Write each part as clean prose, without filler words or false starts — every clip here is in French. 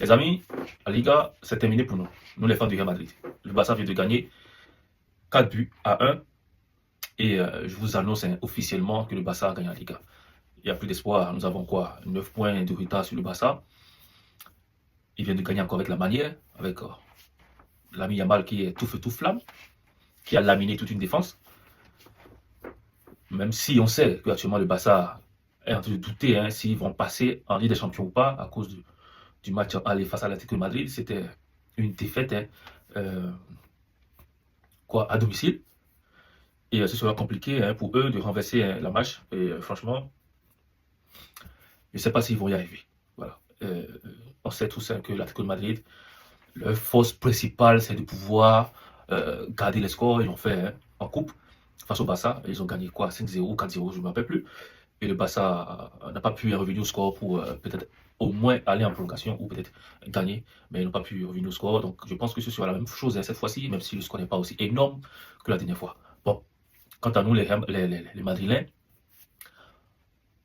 Les amis, la Liga, c'est terminé pour nous. Nous, les fans du Real Madrid. Le Barça vient de gagner 4 buts à 1. Et je vous annonce officiellement que le Barça a gagné la Liga. Il n'y a plus d'espoir. Nous avons quoi? 9 points de retard sur le Barça. Il vient de gagner encore avec la manière, avec l'ami Yamal qui est tout feu tout flamme, qui a laminé toute une défense. Même si on sait qu'actuellement le Barça est en train de douter s'ils vont passer en Ligue des Champions ou pas à cause du match aller face à l'Atlético de Madrid. C'était une défaite à domicile. Et ce sera compliqué pour eux de renverser la match. Et franchement, je ne sais pas s'ils vont y arriver. Voilà. On sait tous que l'Atlético de Madrid, leur force principale, c'est de pouvoir garder les scores. Ils l'ont fait en coupe face au Barça. Ils ont gagné quoi? 5-0, 4-0, je ne me rappelle plus. Et le Barça n'a pas pu revenir au score pour peut-être au moins aller en prolongation ou peut-être gagner. Mais ils n'ont pas pu revenir au score. Donc je pense que ce sera la même chose cette fois-ci, même si le score n'est pas aussi énorme que la dernière fois. Bon, quant à nous, les Madrilènes,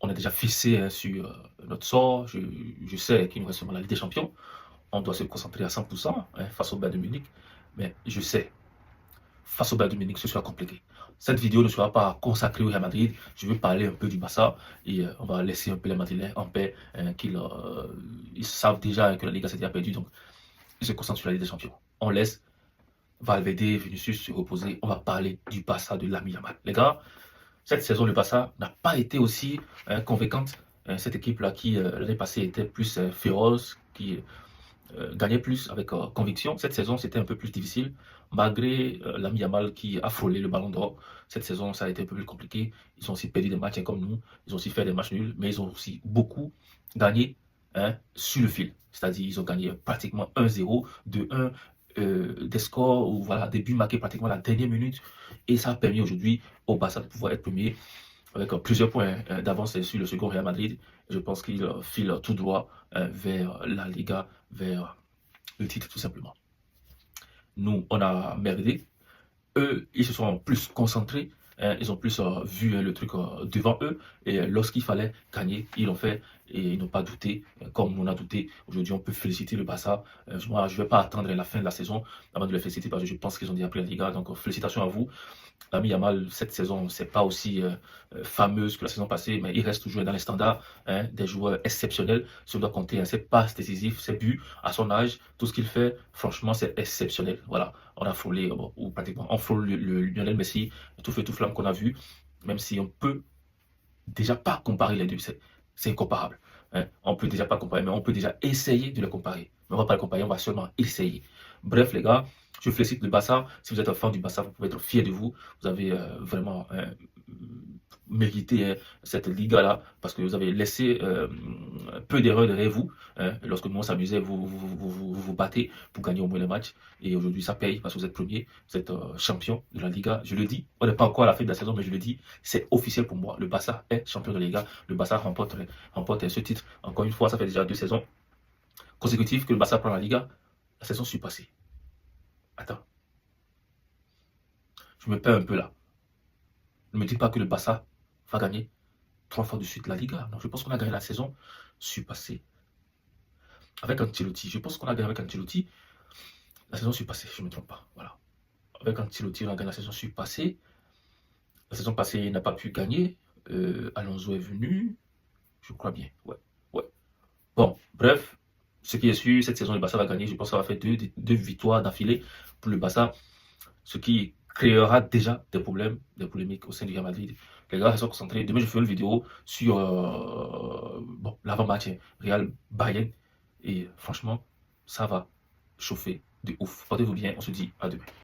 on est déjà fixé sur notre sort. Je sais qu'il nous reste seulement la Ligue des Champions. On doit se concentrer à 100% face au Bayern de Munich. Mais je sais, face au Bayern de Munich, ce sera compliqué. Cette vidéo ne sera pas consacrée au Real Madrid. Je veux parler un peu du Barça et on va laisser un peu les Madrilènes en paix. Ils savent déjà que la Liga s'est déjà perdue, donc ils se concentrent sur la Ligue des Champions. On laisse Valverde, Vinicius se reposer. On va parler du Barça de l'ami Yamal. Les gars, cette saison, le Barça n'a pas été aussi convaincante. Cette équipe-là qui, l'année passée, était plus féroce, qui gagnait plus avec conviction. Cette saison, c'était un peu plus difficile, malgré l'ami Yamal qui a frôlé le ballon d'or. Cette saison, ça a été un peu plus compliqué. Ils ont aussi perdu des matchs comme nous. Ils ont aussi fait des matchs nuls, mais ils ont aussi beaucoup gagné sur le fil. C'est-à-dire, ils ont gagné pratiquement 1-0, 2-1, des scores ou voilà, des buts marqués pratiquement à la dernière minute. Et ça a permis aujourd'hui au Barça de pouvoir être premier avec plusieurs points d'avance sur le second Real Madrid. Je pense qu'il file tout droit vers la Liga, vers le titre tout simplement. Nous, on a merdé. Eux, ils se sont plus concentrés. Ils ont plus vu le truc devant eux. Et lorsqu'il fallait gagner, ils l'ont fait. Et ils n'ont pas douté, comme on a douté. Aujourd'hui, on peut féliciter le Barça. Moi, je ne vais pas attendre la fin de la saison avant de les féliciter parce que je pense qu'ils ont déjà pris la Liga. Donc, félicitations à vous. L'ami Yamal, cette saison, c'est pas aussi fameuse que la saison passée, mais il reste toujours dans les standards des joueurs exceptionnels. Si on doit compter ses passes décisives, ses buts, à son âge, tout ce qu'il fait, franchement, c'est exceptionnel. Voilà, on a frôlé, ou pratiquement, on frôle le Lionel Messi, tout feu, tout flamme qu'on a vu, même si on peut déjà pas comparer les deux, c'est incomparable. On peut déjà pas comparer, mais on peut déjà essayer de les comparer. Mais on va pas les comparer, on va seulement essayer. Bref, les gars, je félicite le Barça. Si vous êtes un fan du Barça, vous pouvez être fier de vous. Vous avez vraiment mérité cette Liga-là parce que vous avez laissé peu d'erreurs derrière vous. Lorsque nous on s'amusait, vous battez pour gagner au moins les matchs. Et aujourd'hui, ça paye parce que vous êtes premier, vous êtes champion de la Liga. Je le dis, on n'est pas encore à la fin de la saison, mais je le dis, c'est officiel pour moi. Le Barça est champion de la Liga. Le Barça remporte ce titre. Encore une fois, ça fait déjà 2 saisons consécutives que le Barça prend la Liga. La saison surpassée. Attends. Je me perds un peu là. Ne me dis pas que le Barça va gagner 3 fois de suite la Liga. Non, je pense qu'on a gagné la saison surpassée. Avec Ancelotti. Je pense qu'on a gagné avec Ancelotti la saison surpassée. Je ne me trompe pas. Voilà. Avec Ancelotti, on a gagné la saison surpassée. La saison passée, il n'a pas pu gagner. Alonso est venu. Je crois bien. Ouais. Bon, bref. Ce qui est sûr, cette saison, le Barça va gagner. Je pense que ça va faire deux victoires d'affilée pour le Barça. Ce qui créera déjà des problèmes, des polémiques au sein du Real Madrid. Les gars, ils sont concentrés. Demain, je ferai une vidéo sur l'avant-match Real Bayern. Et franchement, ça va chauffer de ouf. Portez-vous bien. On se dit à demain.